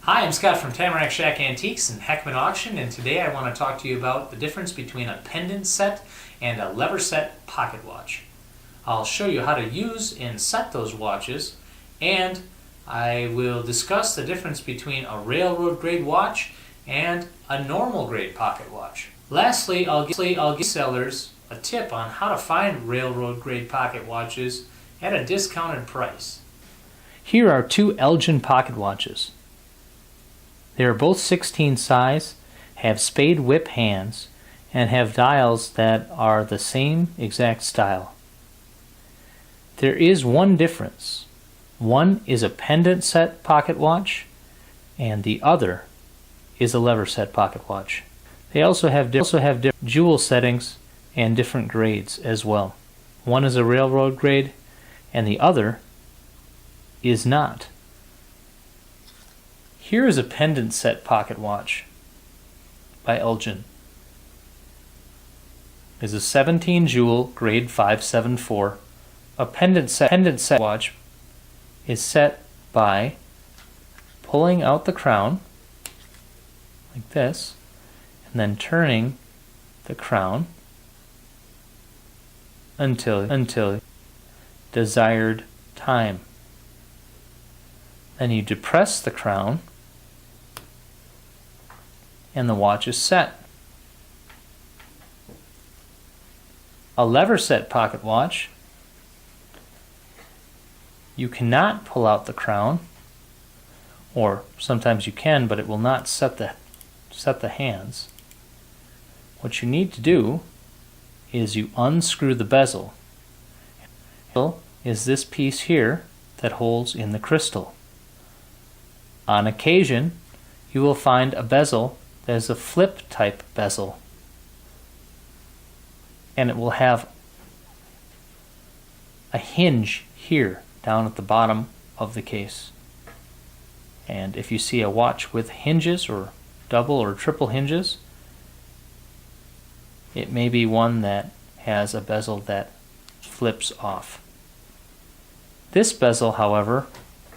Hi, I'm Scott from Tamarack Shack Antiques and Heckman Auction, and today I want to talk to you about the difference between a pendant set and a lever set pocket watch. I'll show you how to use and set those watches, and I will discuss the difference between a railroad grade watch and a normal grade pocket watch. Lastly, I'll give sellers a tip on how to find railroad grade pocket watches at a discounted price. Here are two Elgin pocket watches. They are both 16 size, have spade whip hands, and have dials that are the same exact style. There is one difference. One is a pendant set pocket watch, and the other is a lever set pocket watch. They also have different jewel settings and different grades as well. One is a railroad grade, and the other is not. Here is a pendant set pocket watch by Elgin. It's a 17 jewel grade 574. A pendant set watch is set by pulling out the crown like this and then turning the crown until desired time. Then you depress the crown and the watch is set. A lever set pocket watch, you cannot pull out the crown, or sometimes you can, but it will not set the hands. What you need to do is you unscrew the bezel. The bezel is this piece here that holds in the crystal. On occasion, you will find a bezel that is a flip type bezel, and it will have a hinge here down at the bottom of the case. And if you see a watch with hinges or double or triple hinges, it may be one that has a bezel that flips off. This bezel, however,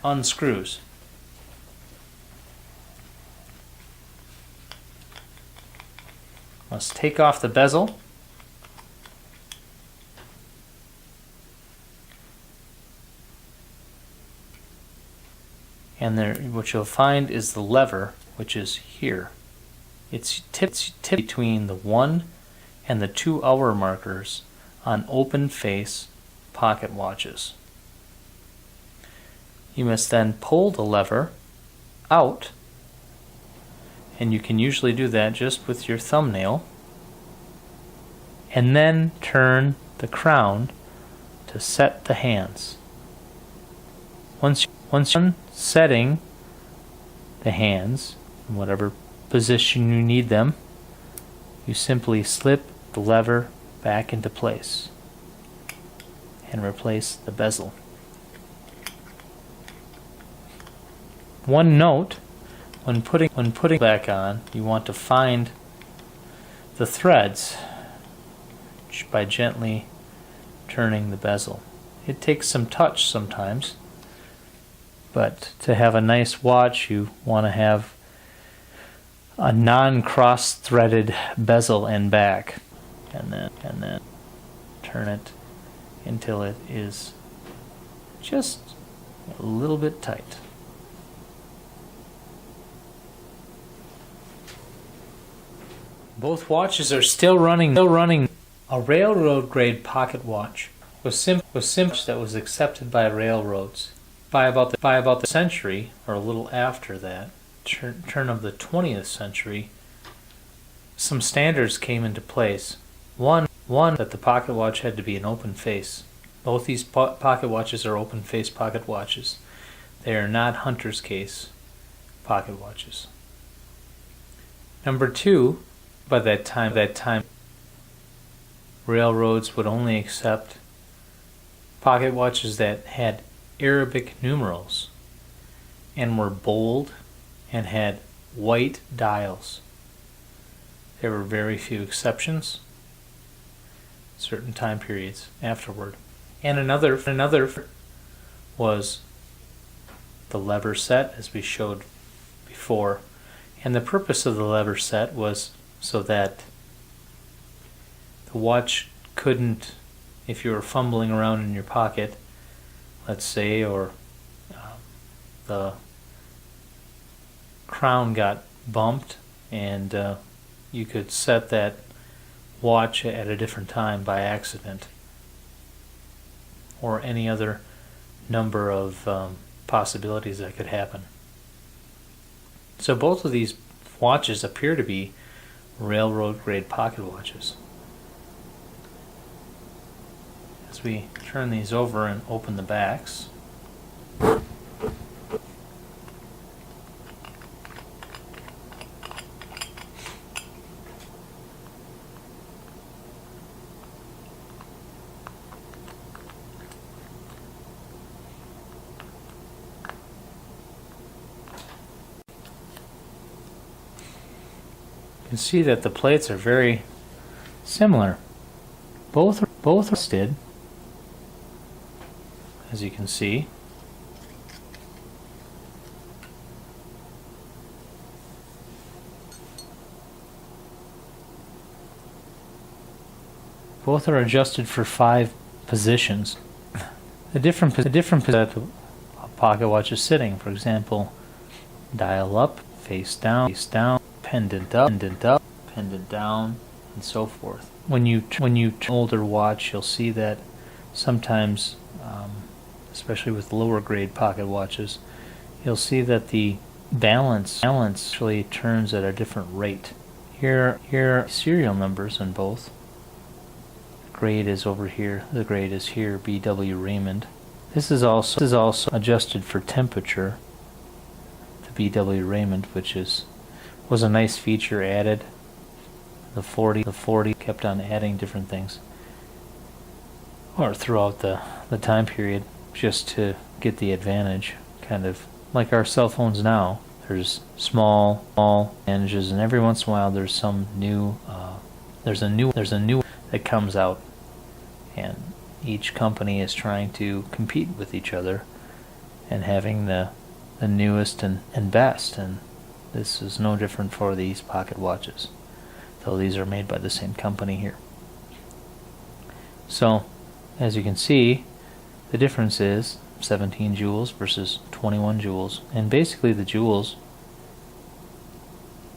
unscrews. Let's take off the bezel. And there, what you'll find is the lever, which is here. It's tipped between the 1 and the 2 hour markers on open face pocket watches. You must then pull the lever out, and you can usually do that just with your thumbnail, and then turn the crown to set the hands. Once you're setting the hands in whatever position you need them, you simply slip the lever back into place and replace the bezel. One note: when putting back on, you want to find the threads by gently turning the bezel. It takes some touch sometimes, but to have a nice watch, you want to have a non-cross-threaded bezel and back, and then turn it until it is just a little bit tight. Both watches are still running. A railroad grade pocket watch was simple that was accepted by railroads. By about the century, or a little after that, turn of the 20th century, some standards came into place. One that the pocket watch had to be an open face. Both these pocket watches are open face pocket watches. They are not hunter's case pocket watches. Number 2, by that time, railroads would only accept pocket watches that had Arabic numerals and were bold and had white dials. There were very few exceptions, certain time periods afterward. And another was the lever set, as we showed before. before. And the purpose of the lever set was so that the watch couldn't, if you were fumbling around in your pocket, let's say, or the crown got bumped, and you could set that watch at a different time by accident, or any other number of possibilities that could happen. So both of these watches appear to be railroad grade pocket watches. As we turn these over and open the backs, you can see that the plates are very similar. Both are rusted, as you can see. Both are adjusted for 5 positions. The different position that a pocket watch is sitting. For example, dial up, face down, pendant up, pendant down, and so forth. When you turn an older watch, you'll see that sometimes, especially with lower grade pocket watches, you'll see that the balance actually turns at a different rate. Here are serial numbers on both. Grade is over here. The grade is here. B.W. Raymond. This is also adjusted for temperature. The B.W. Raymond, which was a nice feature added. The 40 kept on adding different things, or throughout the time period, just to get the advantage. Kind of like our cell phones now. There's small advantages, and every once in a while there's some new. There's a new that comes out, and each company is trying to compete with each other and having the newest and best, and this is no different for these pocket watches, though these are made by the same company here. So as you can see, the difference is 17 joules versus 21 joules, and basically the joules,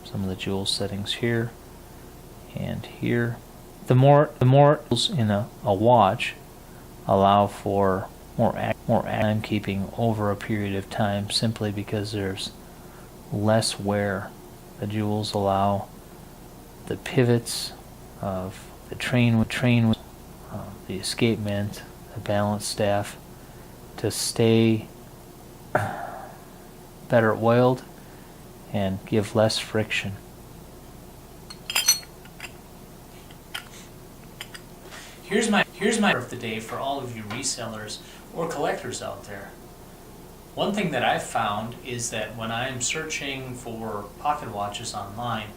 some of the joule settings here and here. The more joules in a watch allow for more time keeping over a period of time, simply because there's less wear. The joules allow the pivots of the train, the escapement, the balance staff to stay better oiled and give less friction. Here's my of the day for all of you resellers or collectors out there. One thing that I've found is that when I'm searching for pocket watches online,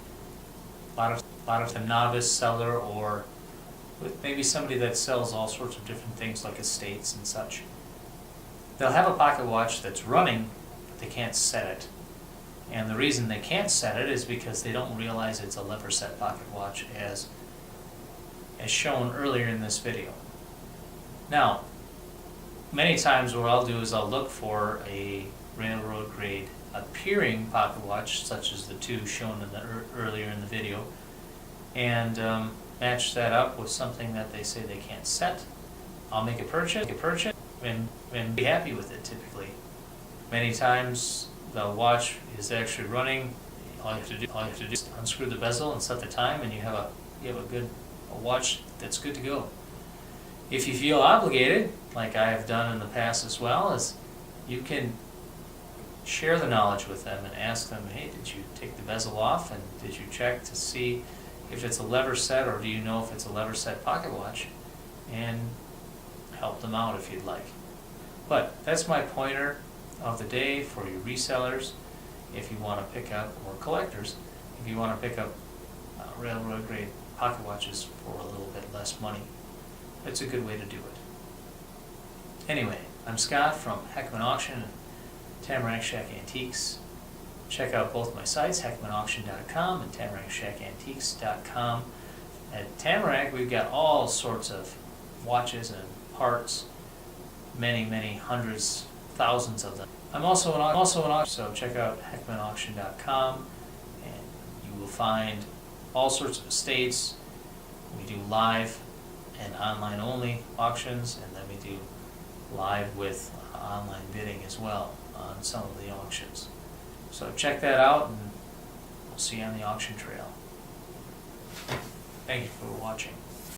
a lot of the novice seller, or with maybe somebody that sells all sorts of different things like estates and such, they'll have a pocket watch that's running, but they can't set it. And the reason they can't set it is because they don't realize it's a lever set pocket watch, as shown earlier in this video. Now, many times what I'll do is I'll look for a railroad grade appearing pocket watch, such as the two shown in the earlier in the video, and match that up with something that they say they can't set. I'll make a purchase, and be happy with it typically. Many times the watch is actually running. All you have to do is unscrew the bezel and set the time, and you have a watch that's good to go. If you feel obligated, like I have done in the past as well, is you can share the knowledge with them and ask them, hey, did you take the bezel off, and did you check to see if it's a lever set, or do you know if it's a lever set pocket watch, and help them out if you'd like. But that's my pointer of the day for you resellers. If you want to pick up, or collectors, if you want to pick up railroad grade pocket watches for a little bit less money, it's a good way to do it. Anyway, I'm Scott from Heckman Auction and Tamarack Shack Antiques. Check out both my sites, heckmanauction.com and tamarackshack.antiques.com. At Tamarack, we've got all sorts of watches and parts, many hundreds, thousands of them. I'm also an auction, so check out heckmanauction.com, and you will find all sorts of estates. We do live and online only auctions, and then we do live with online bidding as well on some of the auctions. So check that out, and we'll see you on the auction trail. Thank you for watching.